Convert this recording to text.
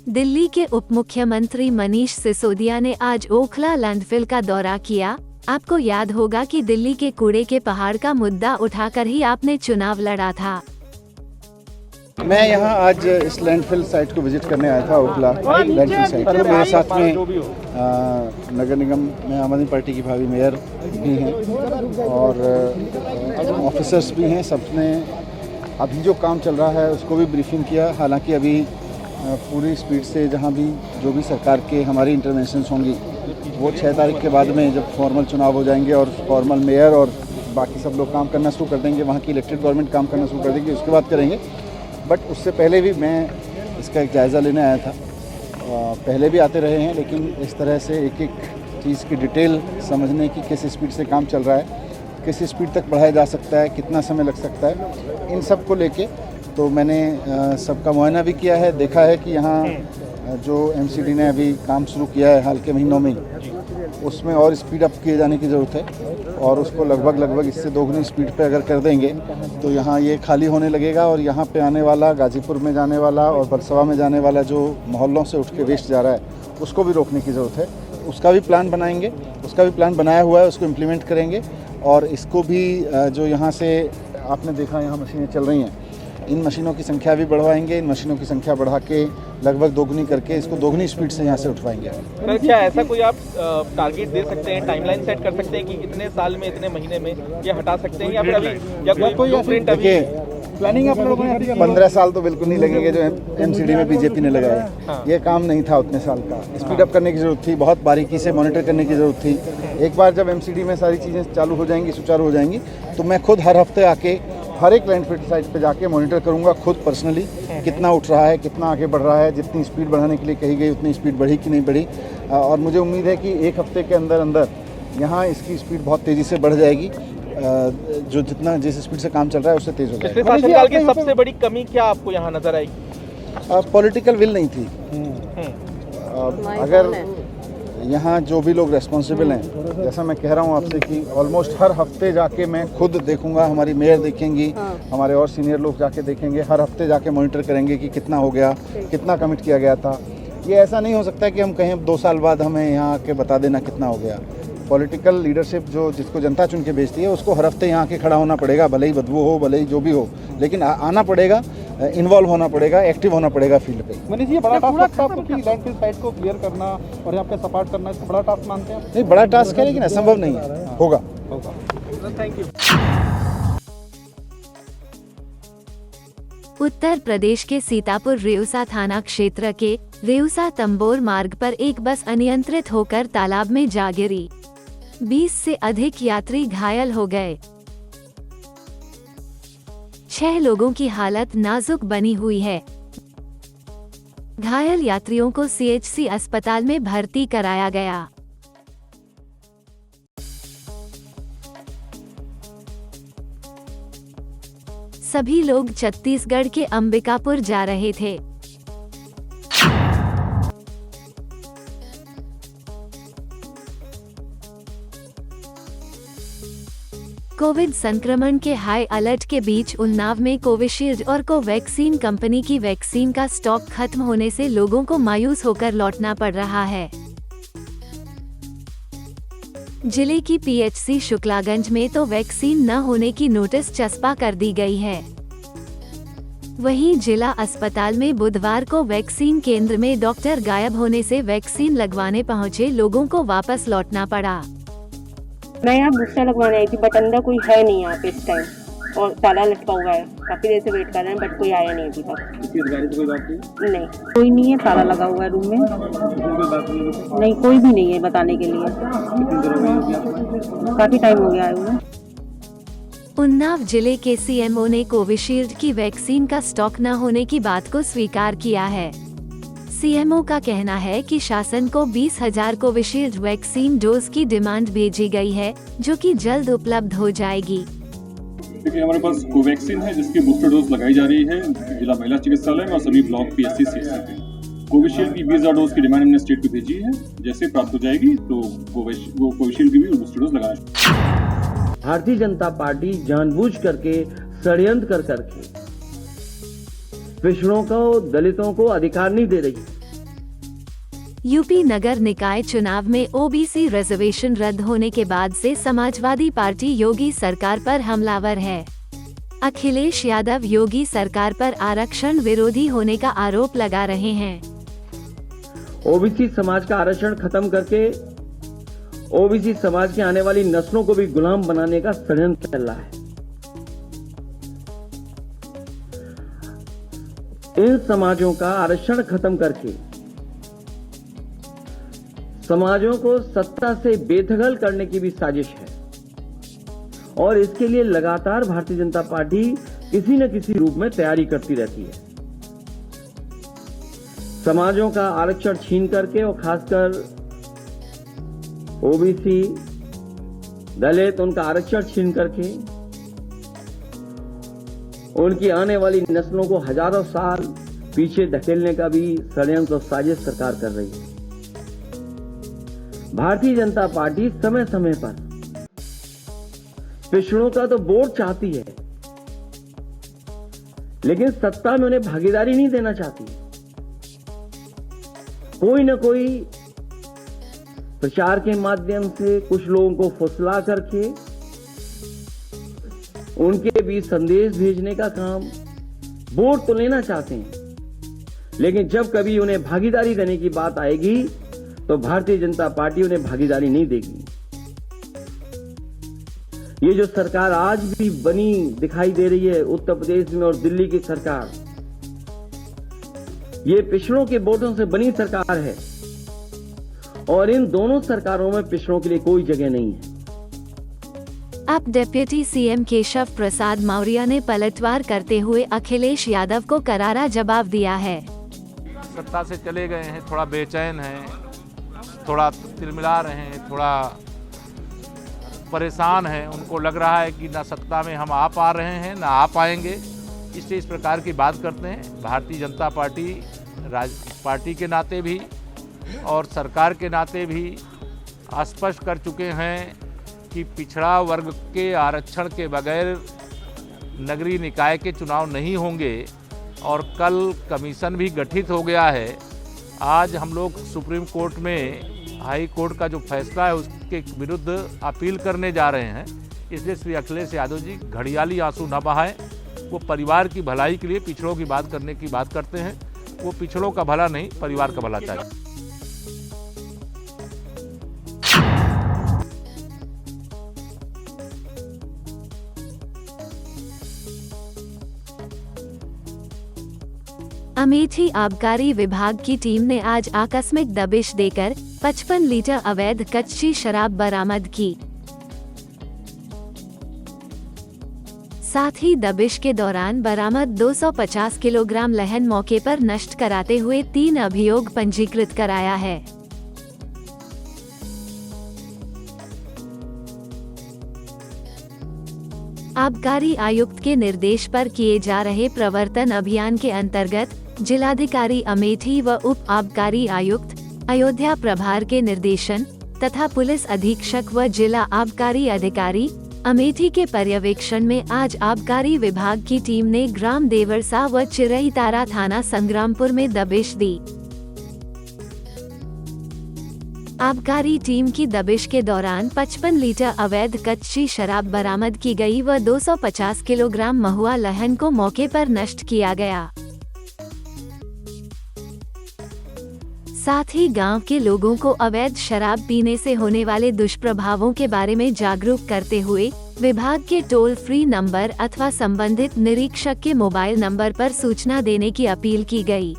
दिल्ली के उप मुख्यमंत्री मनीष सिसोदिया ने आज ओखला लैंडफिल का दौरा किया। आपको याद होगा कि दिल्ली के कूड़े के पहाड़ का मुद्दा उठाकर ही आपने चुनाव लड़ा था। मैं यहाँ आज इस लैंडफिल साइट को विजिट करने आया था, ओखला लैंडफिल साइट। मेरे साथ में नगर निगम में आम आदमी पार्टी की भावी मेयर भी हैं और ऑफिसर्स भी हैं। सबने अभी जो काम चल रहा है उसको भी ब्रीफिंग किया। हालांकि अभी पूरी स्पीड से जहाँ भी जो भी सरकार के हमारी इंटरवेंशंस होंगी वो 6 तारीख के बाद में जब फॉर्मल चुनाव हो जाएंगे और फॉर्मल मेयर और बाकी सब लोग काम करना शुरू कर देंगे, वहाँ की इलेक्टेड गवर्नमेंट काम करना शुरू कर देंगे, उसके बाद करेंगे। बट उससे पहले भी मैं इसका एक जायज़ा लेने आया था। पहले भी आते रहे हैं, लेकिन इस तरह से एक एक चीज़ की डिटेल समझने की किस स्पीड से काम चल रहा है, किस स्पीड तक बढ़ाया जा सकता है, कितना समय लग सकता है, इन सब को लेके तो मैंने सबका मुआयना भी किया है। देखा है कि यहाँ जो एमसीडी ने अभी काम शुरू किया है हाल के महीनों में, उसमें और स्पीड अप किए जाने की ज़रूरत है और उसको लगभग इससे दोगुनी स्पीड पे अगर कर देंगे तो यहाँ ये खाली होने लगेगा और यहाँ पे आने वाला, गाजीपुर में जाने वाला और बरसवा में जाने वाला जो मोहल्लों से उठ के वेस्ट जा रहा है उसको भी रोकने की ज़रूरत है। उसका भी प्लान बनाएंगे, उसका भी प्लान बनाया हुआ है, उसको इम्प्लीमेंट करेंगे। और इसको भी जो यहाँ से आपने देखा यहाँ मशीनें चल रही हैं, इन मशीनों की संख्या भी बढ़वाएंगे। इन मशीनों की संख्या बढ़ा के लगभग दोगुनी करके इसको दोगुनी स्पीड से यहाँ से उठवाएंगे। सर, क्या ऐसा कोई आप टारगेट दे सकते हैं, टाइमलाइन सेट कर सकते हैं कि इतने साल में, इतने महीने में ये हटा सकते हैं, या फिर अभी या कोई ब्लूप्रिंट अभी प्लानिंग आप लोगों ने 15 साल तो बिल्कुल नहीं लगेंगे जो एमसीडी में बीजेपी ने लगाया। हाँ। ये काम नहीं था उतने साल का। स्पीड अप करने की जरूरत थी, बहुत बारीकी से मॉनिटर करने की जरूरत थी। एक बार जब एमसीडी में सारी चीज़ें चालू हो जाएंगी, सुचारू हो जाएंगी, तो मैं खुद हर हफ्ते आके हर एक लैंडफिल साइट पे जाके मॉनिटर करूंगा खुद पर्सनली, कितना उठ रहा है, कितना आगे बढ़ रहा है, जितनी स्पीड बढ़ाने के लिए कही गई उतनी स्पीड बढ़ी कि नहीं बढ़ी। और मुझे उम्मीद है कि एक हफ्ते के अंदर अंदर यहाँ इसकी स्पीड बहुत तेज़ी से बढ़ जाएगी। जो जितना जिस स्पीड से काम चल रहा है उससे तेज़ हो जाएगा। पिछले शासनकाल की सबसे बड़ी कमी क्या आपको यहाँ नजर आएगी? पॉलिटिकल विल नहीं थी। अगर यहाँ जो भी लोग रेस्पॉन्सिबल हैं, जैसा मैं कह रहा हूँ आपसे कि ऑलमोस्ट हर हफ्ते जाके मैं खुद देखूंगा, हमारी मेयर देखेंगी, हमारे और सीनियर लोग जाके देखेंगे, हर हफ्ते जाके मॉनिटर करेंगे कि कितना हो गया, कितना कमिट किया गया था। ये ऐसा नहीं हो सकता कि हम कहें 2 साल बाद हमें यहाँ आके बता देना कितना हो गया। पॉलिटिकल लीडरशिप जो जिसको जनता चुन के भेजती है उसको हर हफ्ते यहाँ के खड़ा होना पड़ेगा, भले ही बदबू हो, भले ही जो भी हो, लेकिन आना पड़ेगा, इन्वॉल्व होना पड़ेगा, एक्टिव होना पड़ेगा फील्ड पे। मनीष जी, बड़ा टास्क लगता है आपको कि लैंडफिल साइट को क्लियर करना और यहाँ पे सपोर्ट करना, इसको बड़ा टास्क मानते हैं? नहीं, बड़ा टास्क है लेकिन असंभव नहीं है, होगा। Thank you. उत्तर प्रदेश के सीतापुर रेउसा थाना क्षेत्र के रेउसा तंबोर मार्ग पर एक बस अनियंत्रित होकर तालाब में जा गिरी। 20 से अधिक यात्री घायल हो गए। 6 लोगों की हालत नाजुक बनी हुई है। घायल यात्रियों को सीएचसी अस्पताल में भर्ती कराया गया। सभी लोग छत्तीसगढ़ के अंबिकापुर जा रहे थे। कोविड संक्रमण के हाई अलर्ट के बीच उन्नाव में कोविशील्ड और कोवैक्सीन कंपनी की वैक्सीन का स्टॉक खत्म होने से लोगों को मायूस होकर लौटना पड़ रहा है। जिले की पीएचसी शुक्लागंज में तो वैक्सीन न होने की नोटिस चस्पा कर दी गई है। वहीं जिला अस्पताल में बुधवार को वैक्सीन केंद्र में डॉक्टर गायब होने से वैक्सीन लगवाने पहुंचे लोगों को वापस लौटना पड़ा। मैं यहाँ बूस्टर लगवाने आई थी, बट अंदर कोई है नहीं यहाँ पे इस टाइम, और ताला लटका हुआ है। काफी देर से वेट कर रहे हैं बट कोई आया नहीं अभी तक। किसी अधिकारी से कोई बात नहीं? नहीं, कोई नहीं है, ताला लगा हुआ है रूम में। कोई बात नहीं, कोई भी नहीं है बताने के लिए। काफी टाइम हो गया है। उन्नाव जिले के सीएमओ ने कोविशील्ड की वैक्सीन का स्टॉक न होने की बात को स्वीकार किया है। सीएमओ का कहना है कि शासन को 20,000 कोविशील्ड वैक्सीन डोज की डिमांड भेजी गई है, जो कि जल्द उपलब्ध हो जाएगी। देखिए, हमारे पास कोवैक्सीन है जिसकी बूस्टर डोज लगाई जा रही है जिला महिला चिकित्सालय में और सभी ब्लॉक पीएचसी सीएचसी पे। कोविशील्ड की 20,000 डोज की डिमांड हमने स्टेट को भेजी है। जैसे प्राप्त हो जाएगी तो वो कोविशील्ड की भी बूस्टर डोज लगाना। भारतीय जनता पार्टी जानबूझ करके षड्यंत्र कर करके पिछड़ों को, दलितों को अधिकार नहीं दे रही। यूपी नगर निकाय चुनाव में ओबीसी रिजर्वेशन रद्द होने के बाद से समाजवादी पार्टी योगी सरकार पर हमलावर है। अखिलेश यादव योगी सरकार पर आरक्षण विरोधी होने का आरोप लगा रहे हैं। ओबीसी समाज का आरक्षण खत्म करके ओबीसी समाज के आने वाली नस्लों को भी गुलाम बनाने का षड्यंत्र चल रहा है। इन समाजों का आरक्षण खत्म करके समाजों को सत्ता से बेदखल करने की भी साजिश है और इसके लिए लगातार भारतीय जनता पार्टी किसी न किसी रूप में तैयारी करती रहती है। समाजों का आरक्षण छीन करके और खासकर ओबीसी दलित उनका आरक्षण छीन करके उनकी आने वाली नस्लों को हजारों साल पीछे धकेलने का भी षड्यंत्र और साजिश सरकार कर रही है। भारतीय जनता पार्टी समय समय पर पिछड़ों का तो वोट चाहती है, लेकिन सत्ता में उन्हें भागीदारी नहीं देना चाहती। कोई न कोई प्रचार के माध्यम से कुछ लोगों को फुसला करके उनके बीच संदेश भेजने का काम वोट तो लेना चाहते हैं, लेकिन जब कभी उन्हें भागीदारी देने की बात आएगी तो भारतीय जनता पार्टी उन्हें भागीदारी नहीं देगी। ये जो सरकार आज भी बनी दिखाई दे रही है उत्तर प्रदेश में और दिल्ली की सरकार, ये पिछड़ों के वोटों से बनी सरकार है और इन दोनों सरकारों में पिछड़ों के लिए कोई जगह नहीं है। अब डिप्टी सीएम केशव प्रसाद मौर्य ने पलटवार करते हुए अखिलेश यादव को करारा जवाब दिया है। सत्ता से चले गए हैं, थोड़ा बेचैन हैं, थोड़ा तिलमिला रहे हैं, थोड़ा परेशान हैं। उनको लग रहा है कि ना सत्ता में हम आ पा रहे हैं ना आ पाएंगे, इसलिए इस प्रकार की बात करते हैं। भारतीय जनता पार्टी के नाते भी और सरकार के नाते भी स्पष्ट कर चुके हैं कि पिछड़ा वर्ग के आरक्षण के बगैर नगरीय निकाय के चुनाव नहीं होंगे और कल कमीशन भी गठित हो गया है। आज हम लोग सुप्रीम कोर्ट में हाई कोर्ट का जो फैसला है उसके विरुद्ध अपील करने जा रहे हैं। इसलिए श्री अखिलेश यादव जी घड़ियाली आंसू न बहाएं। वो परिवार की भलाई के लिए पिछड़ों की बात करने की बात करते हैं। वो पिछड़ों का भला नहीं, परिवार का भला चाहते हैं। अमेठी आबकारी विभाग की टीम ने आज आकस्मिक दबिश देकर 55 लीटर अवैध कच्ची शराब बरामद की। साथ ही दबिश के दौरान बरामद 250 किलोग्राम लहन मौके पर नष्ट कराते हुए 3 अभियोग पंजीकृत कराया है। आबकारी आयुक्त के निर्देश पर किए जा रहे प्रवर्तन अभियान के अंतर्गत जिलाधिकारी अमेठी व उप आबकारी आयुक्त अयोध्या प्रभार के निर्देशन तथा पुलिस अधीक्षक व जिला आबकारी अधिकारी अमेठी के पर्यवेक्षण में आज आबकारी विभाग की टीम ने ग्राम देवरसा व चिरईतारा थाना संग्रामपुर में दबिश दी। आबकारी टीम की दबिश के दौरान 55 लीटर अवैध कच्ची शराब बरामद की गई व 250 किलोग्राम महुआ लहन को मौके पर नष्ट किया गया। साथ ही गांव के लोगों को अवैध शराब पीने से होने वाले दुष्प्रभावों के बारे में जागरूक करते हुए विभाग के टोल फ्री नंबर अथवा संबंधित निरीक्षक के मोबाइल नंबर पर सूचना देने की अपील की गई।